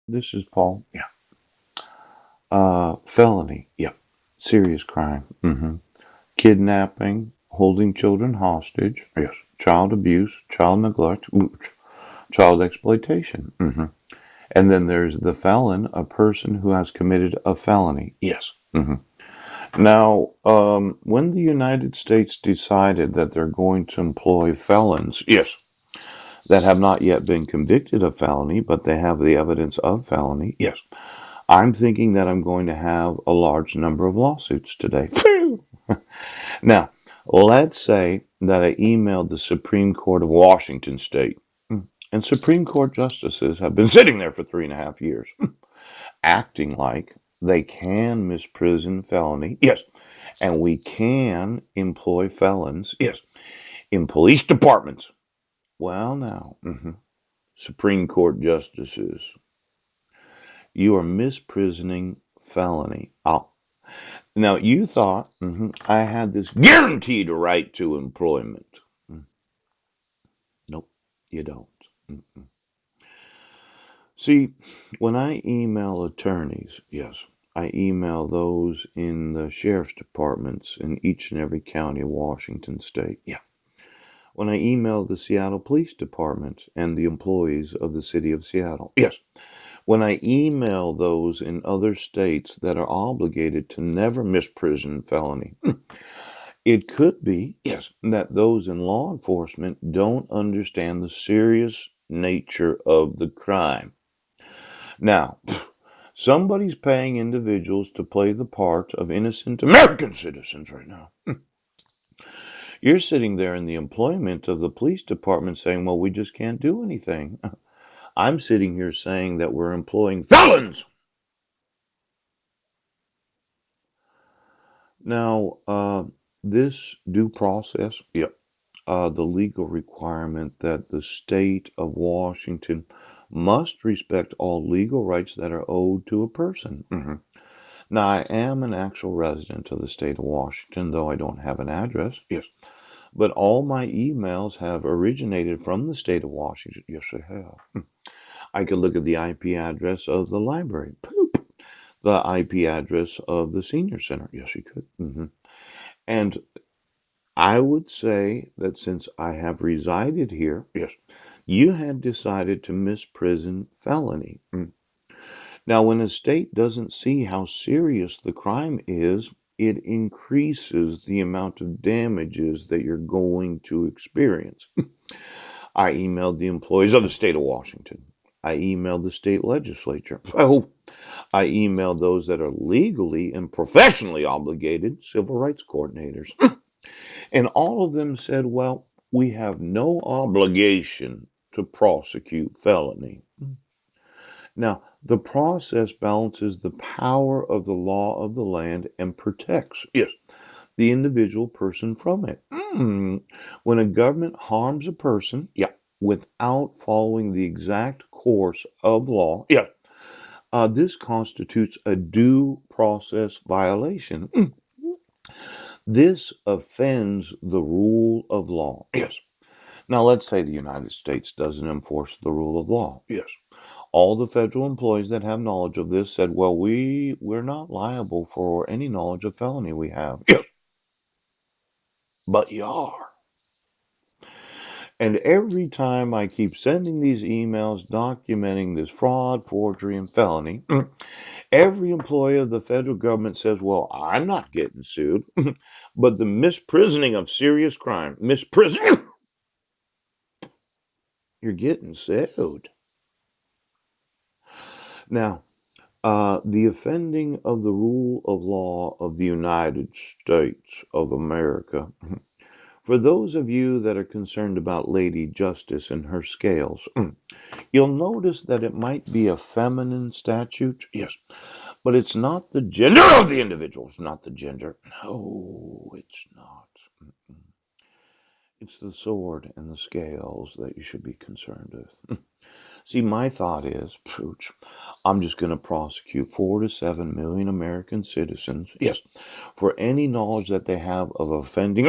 This is Paul. Yeah. Felony. Yeah. Serious crime. Kidnapping, holding children hostage. Yes. Child abuse, child neglect, child exploitation. And then there's the felon, a person who has committed a felony. Yes. Now, when the United States decided that they're going to employ felons, yes, that have not yet been convicted of felony, but they have the evidence of felony, yes, I'm thinking that I'm going to have a large number of lawsuits today. Now, let's say that I emailed the Supreme Court of Washington State, and Supreme Court justices have been sitting there for 3.5 years, acting like they can misprison felony. Yes. And we can employ felons. Yes. In police departments. Well, now, Supreme Court justices, you are misprisioning felony. Oh, now you thought I had this guaranteed right to employment. Mm, Nope, you don't. Mm. See, when I email attorneys, yes, I email those in the sheriff's departments in each and every county of Washington state. Yeah. When I email the Seattle Police Department and the employees of the city of Seattle. Yes. When I email those in other states that are obligated to never misprison felony. It could be, yes, that those in law enforcement don't understand the serious nature of the crime. Now, somebody's paying individuals to play the part of innocent American citizens right now. You're sitting there in the employment of the police department saying, well, we just can't do anything. I'm sitting here saying that we're employing felons. Now, this due process, yeah, the legal requirement that the state of Washington must respect all legal rights that are owed to a person. Now, I am an actual resident of the state of Washington, though I don't have an address. Yes. But all my emails have originated from the state of Washington. Yes, they have. I could look at the IP address of the library. Poop. The IP address of the senior center. Yes, you could. And I would say that since I have resided here, yes, you had decided to misprison felony. Now, when a state doesn't see how serious the crime is, it increases the amount of damages that you're going to experience. I emailed the employees of the state of Washington. I emailed the state legislature. Oh, I emailed those that are legally and professionally obligated civil rights coordinators. And all of them said, well, we have no obligation to prosecute felony. Now, the process balances the power of the law of the land and protects, yes, the individual person from it. When a government harms a person, yeah, without following the exact course of law, yeah, this constitutes a due process violation. This offends the rule of law. Yes. Now, let's say the United States doesn't enforce the rule of law. Yes. All the federal employees that have knowledge of this said, well, we're not liable for any knowledge of felony we have. Yes. But you are. And every time I keep sending these emails documenting this fraud, forgery, and felony, every employee of the federal government says, well, I'm not getting sued. But the misprisioning of serious crime, misprisioning, you're getting sued. Now, the offending of the rule of law of the United States of America. For those of you that are concerned about Lady Justice and her scales, you'll notice that it might be a feminine statute, yes, but it's not the gender of the individual. It's not the gender. No, it's not. It's the sword and the scales that you should be concerned with. See, my thought is, pooch, I'm just going to prosecute 4 to 7 million American citizens, yes, for any knowledge that they have of offending